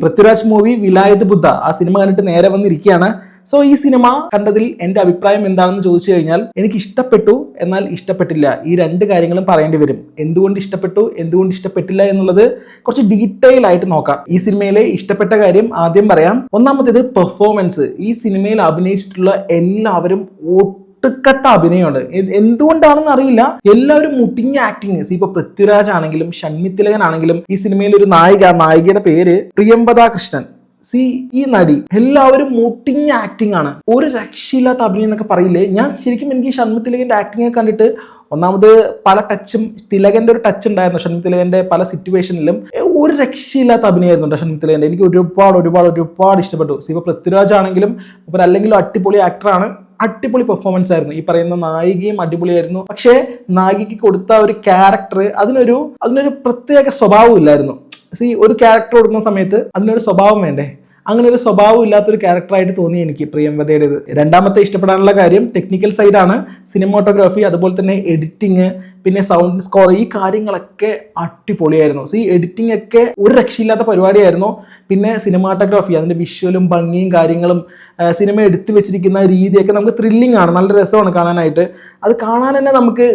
Prithviraj movie വിലായത് ബുദ്ധ ആ cinema കണ്ടിട്ട് നേരെ വന്നിരിക്കുകയാണ്. സോ ഈ സിനിമ കണ്ടതിൽ എൻ്റെ അഭിപ്രായം എന്താണെന്ന് ചോദിച്ചു കഴിഞ്ഞാൽ എനിക്ക് ഇഷ്ടപ്പെട്ടു, എന്നാൽ ഇഷ്ടപ്പെട്ടില്ല. ഈ രണ്ട് കാര്യങ്ങളും പറയേണ്ടി വരും. എന്തുകൊണ്ട് ഇഷ്ടപ്പെട്ടു, എന്തുകൊണ്ട് ഇഷ്ടപ്പെട്ടില്ല എന്നുള്ളത് കുറച്ച് ഡീറ്റെയിൽ ആയിട്ട് നോക്കാം. ഈ സിനിമയിലെ ഇഷ്ടപ്പെട്ട കാര്യം ആദ്യം പറയാം. ഒന്നാമത്തേത് പെർഫോമൻസ്. ഈ സിനിമയിൽ അഭിനയിച്ചിട്ടുള്ള എല്ലാവരും ഒട്ടുക്കത്ത അഭിനയമുണ്ട്. എന്തുകൊണ്ടാണെന്ന് അറിയില്ല, എല്ലാവരും മുട്ടിഞ്ഞ ആക്ടിങ്. ഇപ്പൊ പൃഥ്വിരാജ് ആണെങ്കിലും ഷൺമി തിലകൻ ആണെങ്കിലും, ഈ സിനിമയിൽ ഒരു നായികയുടെ പേര് പ്രിയംവദ കൃഷ്ണൻ. ഈ നടി എല്ലാവരും മുട്ടിഞ്ഞ ആക്ടിങ് ആണ്. ഒരു രക്ഷയില്ലാത്ത അഭിനയം എന്നൊക്കെ പറയില്ലേ. ഞാൻ ശരിക്കും എനിക്ക് ഷൺമി തിലകന്റെ ആക്ടിങ് കണ്ടിട്ട് ഒന്നാമത് പല ടച്ചും, തിലകന്റെ ഒരു ടച്ച് ഉണ്ടായിരുന്നു ഷൺമി തിലകന്റെ പല സിറ്റുവേഷനിലും. ഒരു രക്ഷയില്ലാത്ത അഭിനയമായിരുന്നു ഷൺമി തിലകന്റെ. എനിക്ക് ഒരുപാട് ഇഷ്ടപ്പെട്ടു. ഇപ്പൊ പൃഥ്വിരാജ് ആണെങ്കിലും അല്ലെങ്കിലും അടിപൊളി ആക്ടറാണ്, അടിപൊളി പെർഫോമൻസ് ആയിരുന്നു. ഈ പറയുന്ന നായികയും അടിപൊളിയായിരുന്നു. പക്ഷേ നായികയ്ക്ക് കൊടുത്ത ഒരു ക്യാരക്ടർ അതിനൊരു പ്രത്യേക സ്വഭാവം ഇല്ലായിരുന്നു. ഒരു ക്യാരക്ടർ കൊടുക്കുന്ന സമയത്ത് അതിനൊരു സ്വഭാവം വേണ്ടേ? അങ്ങനെ ഒരു സ്വഭാവം ഇല്ലാത്തൊരു ക്യാരക്ടറായിട്ട് തോന്നി എനിക്ക് പ്രിയംവദയുടേത്. രണ്ടാമത്തെ ഇഷ്ടപ്പെടാനുള്ള കാര്യം ടെക്നിക്കൽ സൈഡാണ്. സിനിമാറ്റോഗ്രാഫി, അതുപോലെ തന്നെ എഡിറ്റിങ്, പിന്നെ സൗണ്ട് സ്കോർ, ഈ കാര്യങ്ങളൊക്കെ അടിപൊളിയായിരുന്നു. എഡിറ്റിംഗ് ഒക്കെ ഒരു രക്ഷയില്ലാത്ത പരിപാടിയായിരുന്നു. പിന്നെ സിനിമാറ്റോഗ്രാഫി, അതിന്റെ വിഷ്വലും ഭംഗിയും കാര്യങ്ങളും, സിനിമ എടുത്തു വെച്ചിരിക്കുന്ന രീതിയൊക്കെ നമുക്ക് ത്രില്ലിംഗ് ആണ്, നല്ല രസമാണ് കാണാനായിട്ട്. അത് കാണാൻ തന്നെ നമുക്ക്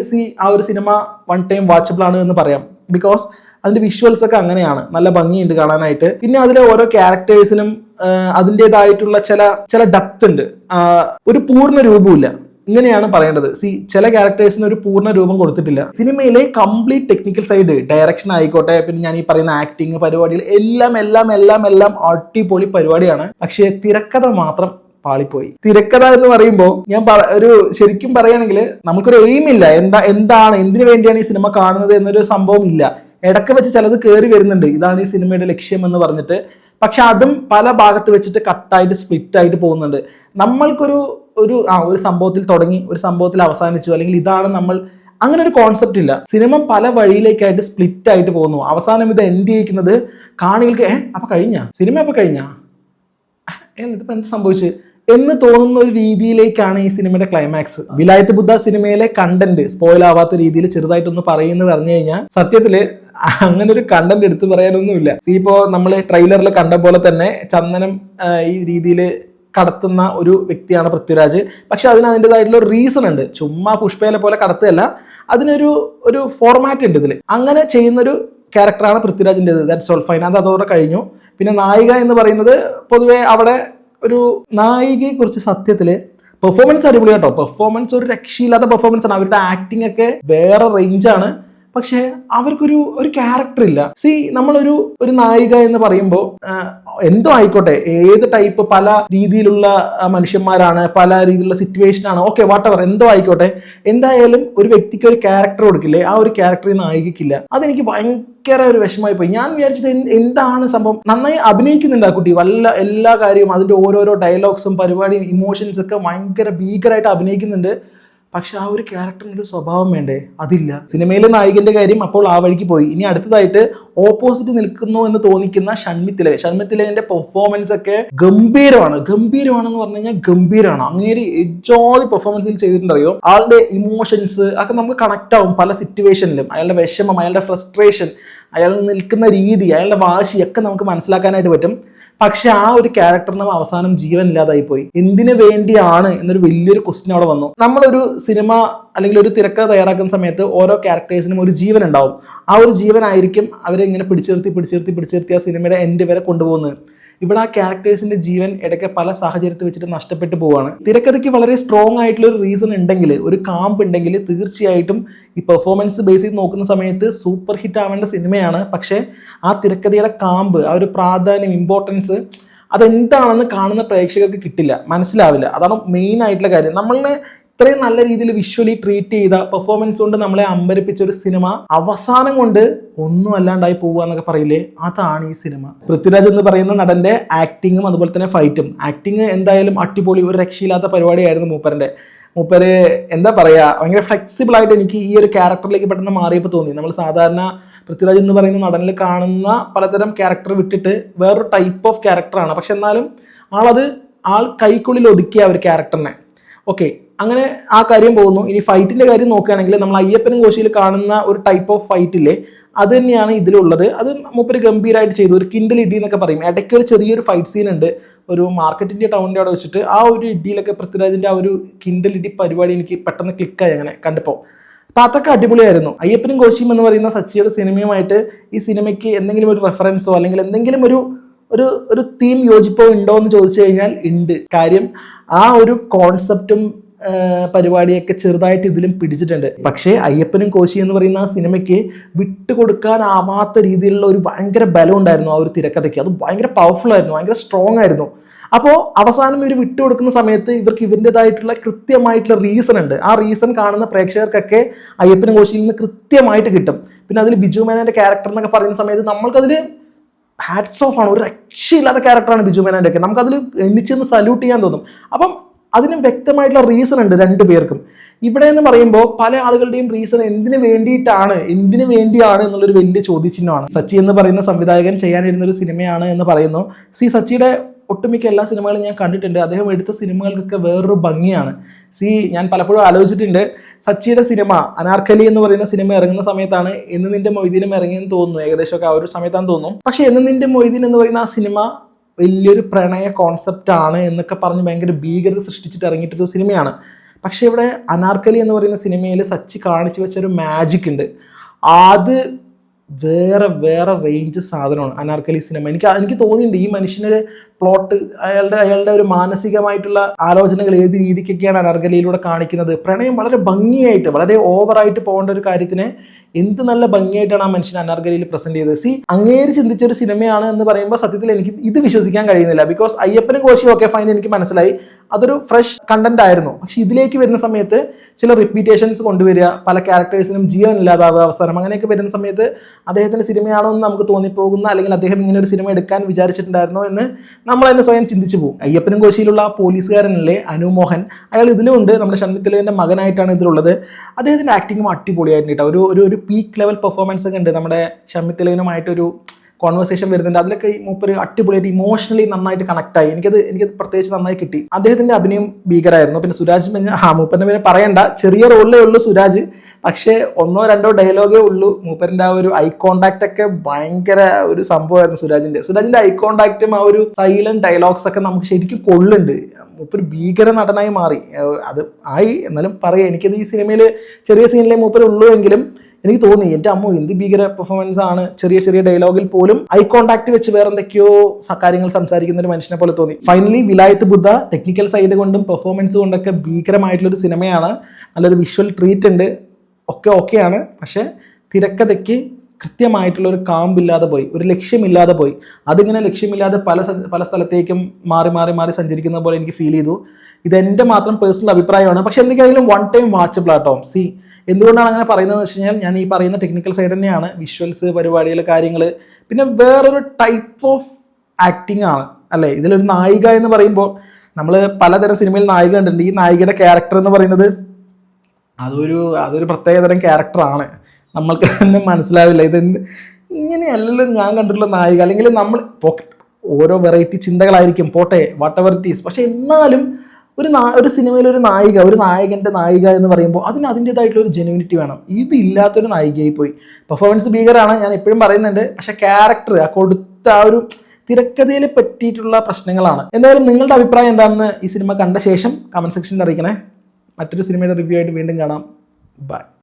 ആ ഒരു സിനിമ വൺ ടൈം വാച്ചബിൾ ആണ് എന്ന് പറയാം. ബിക്കോസ് അതിന്റെ വിഷ്വൽസ് ഒക്കെ അങ്ങനെയാണ്, നല്ല ഭംഗിയുണ്ട് കാണാനായിട്ട്. പിന്നെ അതിലെ ഓരോ ക്യാരക്ടേഴ്സിനും അതിൻ്റെതായിട്ടുള്ള ചില ഡെപ്ത് ഉണ്ട്. ഒരു പൂർണ്ണ രൂപമില്ല, ഇങ്ങനെയാണ് പറയേണ്ടത്. ചില ക്യാരക്ടേഴ്സിന് ഒരു പൂർണ്ണ രൂപം കൊടുത്തിട്ടില്ല. സിനിമയിലെ കംപ്ലീറ്റ് ടെക്നിക്കൽ സൈഡ്, ഡയറക്ഷൻ ആയിക്കോട്ടെ, പിന്നെ ഞാൻ ഈ പറയുന്ന ആക്ടിങ് പരിപാടികൾ എല്ലാം അടിപൊളി പരിപാടിയാണ്. പക്ഷേ തിരക്കഥ മാത്രം പാളിപ്പോയി. തിരക്കഥ എന്ന് പറയുമ്പോൾ ഞാൻ ശരിക്കും പറയുകയാണെങ്കിൽ നമുക്കൊരു എയിം ഇല്ല. എന്തിനു വേണ്ടിയാണ് ഈ സിനിമ കാണുന്നത് എന്നൊരു സംഭവം ഇല്ല. ഇടയ്ക്ക് വെച്ച് ചിലത് കയറി വരുന്നുണ്ട്, ഇതാണ് ഈ സിനിമയുടെ ലക്ഷ്യം എന്ന് പറഞ്ഞിട്ട്. പക്ഷെ അതും പല ഭാഗത്ത് വെച്ചിട്ട് കട്ടായിട്ട് സ്പ്ലിറ്റ് ആയിട്ട് പോകുന്നുണ്ട്. നമ്മൾക്കൊരു സംഭവത്തിൽ തുടങ്ങി ഒരു സംഭവത്തിൽ അവസാനിച്ചു, അല്ലെങ്കിൽ ഇതാണ് അങ്ങനെ ഒരു കോൺസെപ്റ്റ് ഇല്ല. സിനിമ പല വഴിയിലേക്കായിട്ട് സ്പ്ലിറ്റ് ആയിട്ട് പോകുന്നു. അവസാനം ഇത് എൻഡ് ചെയ്യിക്കുന്നത് കാണികൾക്ക് സിനിമ ഇതിപ്പോ എന്ത് സംഭവിച്ചു എന്ന് തോന്നുന്ന ഒരു രീതിയിലേക്കാണ് ഈ സിനിമയുടെ ക്ലൈമാക്സ്. വിലായത് ബുദ്ധ സിനിമയിലെ കണ്ടന്റ് സ്പോയിൽ ആവാത്ത രീതിയിൽ ചെറുതായിട്ടൊന്ന് പറഞ്ഞു കഴിഞ്ഞാൽ സത്യത്തില് അങ്ങനെ ഒരു കണ്ടന്റ് എടുത്തു പറയാനൊന്നുമില്ല. ഇപ്പോ നമ്മള് ട്രെയിലറിൽ കണ്ട പോലെ തന്നെ ചന്ദനം ഈ രീതിയിൽ കടത്തുന്ന ഒരു വ്യക്തിയാണ് പൃഥ്വിരാജ്. പക്ഷെ അതിൻ്റെതായിട്ടുള്ള ഒരു റീസൺ ഉണ്ട്. ചുമ്മാ പുഷ്പയിലെ പോലെ കടത്തുകയല്ല, അതിനൊരു ഫോർമാറ്റ് ഉണ്ട് ഇതിൽ. അങ്ങനെ ചെയ്യുന്നൊരു ക്യാരക്ടറാണ് പൃഥ്വിരാജിൻ്റെത്. That's all fine. അതോടെ കഴിഞ്ഞു. പിന്നെ നായിക എന്ന് പറയുന്നത് പൊതുവെ അവിടെ ഒരു നായികയെ കുറിച്ച് സത്യത്തില് പെർഫോമൻസ് അടിപൊളി കേട്ടോ. പെർഫോമൻസ് ഒരു രക്ഷയില്ലാത്ത പെർഫോമൻസ് ആണ്. അവരുടെ ആക്ടിങ് ഒക്കെ വേറെ റേഞ്ചാണ്. പക്ഷെ അവർക്കൊരു ക്യാരക്ടർ ഇല്ല. നമ്മളൊരു നായിക എന്ന് പറയുമ്പോൾ എന്തോ ആയിക്കോട്ടെ, ഏത് ടൈപ്പ് പല രീതിയിലുള്ള മനുഷ്യന്മാരാണ്, പല രീതിയിലുള്ള സിറ്റുവേഷൻ ആണ്, ഓക്കെ വാട്ടെവർ, എന്തോ ആയിക്കോട്ടെ, എന്തായാലും ഒരു വ്യക്തിക്ക് ഒരു ക്യാരക്ടർ കൊടുക്കില്ലേ, ആ ഒരു ക്യാരക്ടർ ഈ നായികയ്ക്കില്ല. അതെനിക്ക് ഭയങ്കര ഒരു വിഷമമായി പോയി. ഞാൻ വിചാരിച്ചത് എന്താണ് സംഭവം, നന്നായി അഭിനയിക്കുന്നുണ്ട് ആ കുട്ടി, എല്ലാ കാര്യവും, അതിന്റെ ഓരോരോ ഡയലോഗ്സും പരിപാടിയും ഇമോഷൻസ് ഒക്കെ ഭയങ്കര ഭീകരമായിട്ട് അഭിനയിക്കുന്നുണ്ട്. പക്ഷെ ആ ഒരു ക്യാരക്ടറിന് ഒരു സ്വഭാവം വേണ്ടേ? അതില്ല. സിനിമയിലെ നായികന്റെ കാര്യം അപ്പോൾ ആ വഴിക്ക് പോയി. ഇനി അടുത്തതായിട്ട് ഓപ്പോസിറ്റ് നിൽക്കുന്നു എന്ന് തോന്നിക്കുന്ന ഷൺമി തിലകന്റെ പെർഫോമൻസ് ഒക്കെ ഗംഭീരമാണെന്ന് പറഞ്ഞു കഴിഞ്ഞാൽ ഗംഭീരമാണ്. അങ്ങനെ എജോളി പെർഫോമൻസിൽ ചെയ്തിട്ടുണ്ടറിയോ. ആളുടെ ഇമോഷൻസ് ഒക്കെ നമുക്ക് കണക്ട് ആവും പല സിറ്റുവേഷനിലും. അയാളുടെ വിഷമം, അയാളുടെ ഫ്രസ്ട്രേഷൻ, അയാൾ നിൽക്കുന്ന രീതി, അയാളുടെ വാശിയൊക്കെ നമുക്ക് മനസ്സിലാക്കാനായിട്ട് പറ്റും. പക്ഷെ ആ ഒരു ക്യാരക്ടറിന് അവസാനം ജീവൻ ഇല്ലാതായി പോയി. എന്തിനു വേണ്ടിയാണ് എന്നൊരു വലിയൊരു ക്വസ്റ്റ്യൻ അവിടെ വന്നു. നമ്മളൊരു സിനിമ അല്ലെങ്കിൽ ഒരു തിരക്കഥ തയ്യാറാക്കുന്ന സമയത്ത് ഓരോ ക്യാരക്ടേഴ്സിനും ഒരു ജീവൻ ഉണ്ടാവും. ആ ഒരു ജീവനായിരിക്കും അവരെ ഇങ്ങനെ പിടിച്ചിരുത്തി ആ സിനിമയുടെ എൻഡ് വരെ കൊണ്ടുപോകുന്നത്. ഇവിടെ ആ ക്യാരക്ടേഴ്സിന്റെ ജീവൻ ഇടയ്ക്ക് പല സാഹചര്യത്തിൽ വെച്ചിട്ട് നഷ്ടപ്പെട്ടു പോവാണ്. തിരക്കഥയ്ക്ക് വളരെ സ്ട്രോങ് ആയിട്ടുള്ള ഒരു റീസൺ ഉണ്ടെങ്കിൽ, ഒരു കാമ്പ് ഉണ്ടെങ്കിൽ, തീർച്ചയായിട്ടും ഈ പെർഫോമൻസ് ബേസ് ചെയ്ത് നോക്കുന്ന സമയത്ത് സൂപ്പർ ഹിറ്റ് ആവേണ്ട സിനിമയാണ്. പക്ഷേ ആ തിരക്കഥയുടെ കാമ്പ്, ആ ഒരു പ്രാധാന്യം, ഇമ്പോർട്ടൻസ് അതെന്താണെന്ന് കാണുന്ന പ്രേക്ഷകർക്ക് കിട്ടില്ല, മനസ്സിലാവില്ല. അതാണ് മെയിൻ ആയിട്ടുള്ള കാര്യം. നമ്മളിനെ ഇത്രയും നല്ല രീതിയിൽ വിഷ്വലി ട്രീറ്റ് ചെയ്ത, പെർഫോമൻസ് കൊണ്ട് നമ്മളെ അമ്പരപ്പിച്ച ഒരു സിനിമ അവസാനം കൊണ്ട് ഒന്നും അല്ലാണ്ടായി പോവുക എന്നൊക്കെ പറയില്ലേ, അതാണ് ഈ സിനിമ. പൃഥ്വിരാജ് എന്ന് പറയുന്ന നടന്റെ ആക്ടിങ്ങും അതുപോലെ തന്നെ ഫൈറ്റും. ആക്ടിങ് എന്തായാലും അടിപൊളി, ഒരു രക്ഷയില്ലാത്ത പരിപാടിയായിരുന്നു മൂപ്പര് എന്താ പറയുക, ഭയങ്കര ഫ്ലെക്സിബിൾ ആയിട്ട് എനിക്ക് ഈ ഒരു ക്യാരക്ടറിലേക്ക് പെട്ടെന്ന് മാറിയപ്പോൾ തോന്നി. നമ്മൾ സാധാരണ പൃഥ്വിരാജ് എന്ന് പറയുന്ന നടനിൽ കാണുന്ന പലതരം ക്യാരക്ടർ വിട്ടിട്ട് വേറൊരു ടൈപ്പ് ഓഫ് ക്യാരക്ടറാണ്. പക്ഷെ എന്നാലും ആൾ കൈക്കുള്ളിൽ ഒതുക്കിയ ഒരു ക്യാരക്ടറിനെ. ഓക്കെ, അങ്ങനെ ആ കാര്യം പോകുന്നു. ഇനി ഫൈറ്റിന്റെ കാര്യം നോക്കുകയാണെങ്കിൽ നമ്മൾ അയ്യപ്പനും കോശിയിൽ കാണുന്ന ഒരു ടൈപ്പ് ഓഫ് ഫൈറ്റില്ലേ, അത് തന്നെയാണ് ഇതിലുള്ളത്. അത് മൂപ്പര് ഗംഭീരമായിട്ട് ചെയ്തു. ഒരു കിൻഡൽ ഇടി എന്നൊക്കെ പറയും. ഇടയ്ക്ക് ഒരു ചെറിയൊരു ഫൈറ്റ് സീൻ ഉണ്ട് ഒരു മാർക്കറ്റിന്റെ ടൗണിന്റെ അവിടെ വെച്ചിട്ട്. ആ ഒരു ഇടിയിലൊക്കെ പൃഥ്വിരാജിന്റെ ആ ഒരു കിൻഡൽ ഇടി പരിപാടി എനിക്ക് പെട്ടെന്ന് ക്ലിക്കായി അങ്ങനെ കണ്ടപ്പോൾ. അപ്പൊ അതൊക്കെ അടിപൊളിയായിരുന്നു. അയ്യപ്പനും കോശിയും എന്ന് പറയുന്ന സച്ചിയുടെ സിനിമയുമായിട്ട് ഈ സിനിമയ്ക്ക് എന്തെങ്കിലും ഒരു റെഫറൻസോ അല്ലെങ്കിൽ എന്തെങ്കിലും ഒരു ഒരു ഒരു തീം യോജിപ്പോ ഉണ്ടോ എന്ന് ചോദിച്ചു കഴിഞ്ഞാൽ ഉണ്ട്. കാര്യം ആ ഒരു കോൺസെപ്റ്റും പരിപാടിയൊക്കെ ചെറുതായിട്ട് ഇതിലും പിടിച്ചിട്ടുണ്ട്. പക്ഷേ അയ്യപ്പനും കോശി എന്ന് പറയുന്ന ആ സിനിമയ്ക്ക് വിട്ടുകൊടുക്കാനാവാത്ത രീതിയിലുള്ള ഒരു ഭയങ്കര ബലം ഉണ്ടായിരുന്നു ആ ഒരു തിരക്കഥയ്ക്ക്. അത് ഭയങ്കര പവർഫുൾ ആയിരുന്നു, ഭയങ്കര സ്ട്രോങ് ആയിരുന്നു. അപ്പോൾ അവസാനം ഇവർ വിട്ടുകൊടുക്കുന്ന സമയത്ത് ഇവർക്ക് ഇവരുടേതായിട്ടുള്ള കൃത്യമായിട്ടുള്ള റീസൺ ഉണ്ട്. ആ റീസൺ കാണുന്ന പ്രേക്ഷകർക്കൊക്കെ അയ്യപ്പനും കോശിയിൽ നിന്ന് കൃത്യമായിട്ട് കിട്ടും. പിന്നെ അതിൽ ബിജു മേനോന്റെ ക്യാരക്ടർ എന്നൊക്കെ പറയുന്ന സമയത്ത് നമ്മൾക്കതിൽ ഹാറ്റ്സ് ഓഫ് ആണ്. ഒരു രക്ഷയില്ലാത്ത ക്യാരക്ടറാണ് ബിജു മേനോന്റെ ഒക്കെ. നമുക്കതിൽ എണ്ണിച്ചെന്ന് സല്യൂട്ട് ചെയ്യാൻ തോന്നും. അപ്പം അതിന് വ്യക്തമായിട്ടുള്ള റീസൺ ഉണ്ട് രണ്ടുപേർക്കും. ഇവിടെ എന്ന് പറയുമ്പോൾ പല ആളുകളുടെയും റീസൺ എന്തിനു വേണ്ടിയാണ് എന്നുള്ളൊരു വലിയ ചോദ്യചിഹ്നമാണ്. സച്ചി എന്ന് പറയുന്ന സംവിധായകൻ ചെയ്യാനിരുന്ന ഒരു സിനിമയാണ് എന്ന് പറയുന്നു. സച്ചിയുടെ ഒട്ടുമിക്ക എല്ലാ സിനിമകളും ഞാൻ കണ്ടിട്ടുണ്ട്. അദ്ദേഹം എടുത്ത സിനിമകൾക്കൊക്കെ വേറൊരു ഭംഗിയാണ്. ഞാൻ പലപ്പോഴും ആലോചിച്ചിട്ടുണ്ട്, സച്ചിയുടെ സിനിമ അനാർക്കലി എന്ന് പറയുന്ന സിനിമ ഇറങ്ങുന്ന സമയത്താണ് എന്ന് നിന്റെ മൊയ്തീനും ഇറങ്ങിയെന്ന് തോന്നുന്നു. ഏകദേശമൊക്കെ ആ ഒരു സമയത്താന്ന് തോന്നുന്നു. പക്ഷെ എന്ന് നിന്റെ മൊയ്തീൻ എന്ന് പറയുന്ന ആ സിനിമ വലിയൊരു പ്രണയ കോൺസെപ്റ്റ് ആണ് എന്നൊക്കെ പറഞ്ഞ് ഭയങ്കര ഭീകരത സൃഷ്ടിച്ചിട്ട് ഇറങ്ങിയിട്ടൊരു സിനിമയാണ്. പക്ഷെ ഇവിടെ അനാർക്കലി എന്ന് പറയുന്ന സിനിമയിൽ സച്ചി കാണിച്ചു വെച്ചൊരു മാജിക് ഉണ്ട്. അത് വേറെ റേഞ്ച് സാധനമാണ് അനാർക്കലി സിനിമ. എനിക്ക് തോന്നിയിട്ടുണ്ട് ഈ മനുഷ്യൻ്റെ പ്ലോട്ട്, അയാളുടെ ഒരു മാനസികമായിട്ടുള്ള ആലോചനകൾ ഏത് രീതിക്കൊക്കെയാണ് അനാർക്കലിയിലൂടെ കാണിക്കുന്നത്. പ്രണയം വളരെ ഭംഗിയായിട്ട്, വളരെ ഓവറായിട്ട് പോകേണ്ട ഒരു കാര്യത്തിനെ എന്ത് നല്ല ഭംഗിയായിട്ടാണ് ആ മനുഷ്യൻ അനാർക്കലിയിൽ പ്രസന്റ് ചെയ്തത്. അങ്ങേര് ചിന്തിച്ചൊരു സിനിമയാണ് എന്ന് പറയുമ്പോൾ സത്യത്തിൽ എനിക്ക് ഇത് വിശ്വസിക്കാൻ കഴിയുന്നില്ല. ബിക്കോസ് അയ്യപ്പനും കോശിയും ഒക്കെ ഫൈൻ, എനിക്ക് മനസ്സിലായി അതൊരു ഫ്രഷ് കണ്ടന്റ് ആയിരുന്നു. പക്ഷെ ഇതിലേക്ക് വരുന്ന സമയത്ത് ചില റിപ്പീറ്റേഷൻസ് കൊണ്ടുവരിക, പല ക്യാരക്ടേഴ്സിനും ജീവൻ ഇല്ലാതാവുക അവസരം, അങ്ങനെയൊക്കെ വരുന്ന സമയത്ത് അദ്ദേഹത്തിന്റെ സിനിമയാണോ എന്ന് നമുക്ക് തോന്നിപ്പോകുന്ന, അല്ലെങ്കിൽ അദ്ദേഹം ഇങ്ങനെ ഒരു സിനിമ എടുക്കാൻ വിചാരിച്ചിട്ടുണ്ടായിരുന്നോ എന്ന് നമ്മൾ തന്നെ സ്വയം ചിന്തിച്ചു പോകും. അയ്യപ്പനും കോശിയിലുള്ള ആ പോലീസുകാരനല്ലേ അനു മോഹൻ, അയാൾ ഇതിലുമുണ്ട്. നമ്മുടെ ഷൺമുഖത്തിലേന്റെ മകനായിട്ടാണ് ഇതിലുള്ളത്. അദ്ദേഹത്തിന്റെ ആക്ടിങ്ങും അടിപൊളിയായിട്ട് കേട്ടോ. ഒരു പീക്ക് ലെവൽ പെർഫോമൻസ് ഒക്കെ ഉണ്ട്. നമ്മുടെ ഷൺമുഖത്തിലേനുമായിട്ടൊരു കോൺവെർസേഷൻ വരുന്നുണ്ട്. അതിലൊക്കെ മൂപ്പര് അടിപൊളിയായിട്ട് ഇമോഷണലി നന്നായിട്ട് കണക്റ്റായി. എനിക്കത് പ്രത്യേകിച്ച് നന്നായി കിട്ടി. അദ്ദേഹത്തിന്റെ അഭിനയം ഭീകരമായിരുന്നു. പിന്നെ സുരാജ് മൂപ്പറിന്റെ പിന്നെ പറയണ്ട, ചെറിയ റോളിലേ ഉള്ളൂ സുരാജ്. പക്ഷേ 1-2 ഡയലോഗേ ഉള്ളൂ. മൂപ്പറിന്റെ ആ ഒരു ഐ കോണ്ടാക്ട് ഒക്കെ ഭയങ്കര ഒരു സംഭവമായിരുന്നു സുരാജിന്റെ ഐ കോണ്ടാക്റ്റും ആ ഒരു സൈലന്റ് ഡയലോഗ്സ് ഒക്കെ നമുക്ക് ശരിക്കും കൊള്ളുന്നുണ്ട്. മൂപ്പര് ഭീകര നടനായി മാറി. അത് ആയി എന്നാലും പറയാം, എനിക്കത് ഈ സിനിമയിൽ ചെറിയ സീനിലെ മൂപ്പര് ഉള്ളൂ എങ്കിലും എനിക്ക് തോന്നി എൻ്റെ അമ്മ എന്ത് ഭീകര പെർഫോമൻസ് ആണ്. ചെറിയ ഡയലോഗിൽ പോലും ഐ കോണ്ടാക്ട് വെച്ച് വേറെ എന്തൊക്കെയോ കാര്യങ്ങൾ സംസാരിക്കുന്ന ഒരു മനുഷ്യനെ പോലെ തോന്നി. ഫൈനലി വിലായത്ത് ബുദ്ധ ടെക്നിക്കൽ സൈഡ് കൊണ്ടും പെർഫോമൻസ് കൊണ്ടൊക്കെ ഭീകരമായിട്ടുള്ളൊരു സിനിമയാണ്. നല്ലൊരു വിഷ്വൽ ട്രീറ്റ് ഉണ്ട്, ഓക്കെയാണ്. പക്ഷെ തിരക്കഥയ്ക്ക് കൃത്യമായിട്ടുള്ള ഒരു കാമ്പില്ലാതെ പോയി, ഒരു ലക്ഷ്യമില്ലാതെ പോയി. അതിങ്ങനെ ലക്ഷ്യമില്ലാതെ പല സ്ഥലത്തേക്കും മാറി സഞ്ചരിക്കുന്ന പോലെ എനിക്ക് ഫീൽ ചെയ്തു. ഇതെൻ്റെ മാത്രം പേഴ്സണൽ അഭിപ്രായമാണ്. പക്ഷെ എന്തൊക്കെയാണെങ്കിലും വൺ ടൈം വാച്ചബിൾ ആട്ടോ. എന്തുകൊണ്ടാണ് അങ്ങനെ പറയുന്നതെന്ന് വെച്ച് കഴിഞ്ഞാൽ, ഞാൻ ഈ പറയുന്ന ടെക്നിക്കൽ സൈഡ് തന്നെയാണ്, വിഷ്വൽസ്, പരിപാടികൾ, കാര്യങ്ങൾ. പിന്നെ വേറൊരു ടൈപ്പ് ഓഫ് ആക്ടിങ് ആണ് അല്ലേ. ഇതിലൊരു നായിക എന്ന് പറയുമ്പോൾ നമ്മൾ പലതരം സിനിമയിൽ നായിക കണ്ടിട്ടുണ്ട്. ഈ നായികയുടെ ക്യാരക്ടർ എന്ന് പറയുന്നത് അതൊരു പ്രത്യേകതരം ക്യാരക്ടറാണ്. നമ്മൾക്ക് തന്നെ മനസ്സിലാവില്ല ഇങ്ങനെയല്ലല്ലോ ഞാൻ കണ്ടിട്ടുള്ള നായിക. അല്ലെങ്കിൽ നമ്മൾ ഓരോ വെറൈറ്റി ചിന്തകളായിരിക്കും, പോട്ടെ വാട്ട് എവർ ഇറ്റ് ഈസ്. പക്ഷെ എന്നാലും ഒരു സിനിമയിൽ ഒരു നായകൻ്റെ നായിക എന്ന് പറയുമ്പോൾ അതിൻ്റെതായിട്ടുള്ള ഒരു ജെനുവിനിറ്റി വേണം. ഇതില്ലാത്തൊരു നായികയായി പോയി. പെർഫോമൻസ് ഭീകരമാണ്, ഞാൻ എപ്പോഴും പറയുന്നുണ്ട്. പക്ഷെ ക്യാരക്ടർ കൊടുത്ത ആ ഒരു തിരക്കഥയിൽ പറ്റിയിട്ടുള്ള പ്രശ്നങ്ങളാണ്. എന്തായാലും നിങ്ങളുടെ അഭിപ്രായം എന്താണെന്ന് ഈ സിനിമ കണ്ട ശേഷം കമന്റ് സെക്ഷനിൽ അറിയിക്കണേ. മറ്റൊരു സിനിമയുടെ റിവ്യൂ ആയിട്ട് വീണ്ടും കാണാം. ബൈ.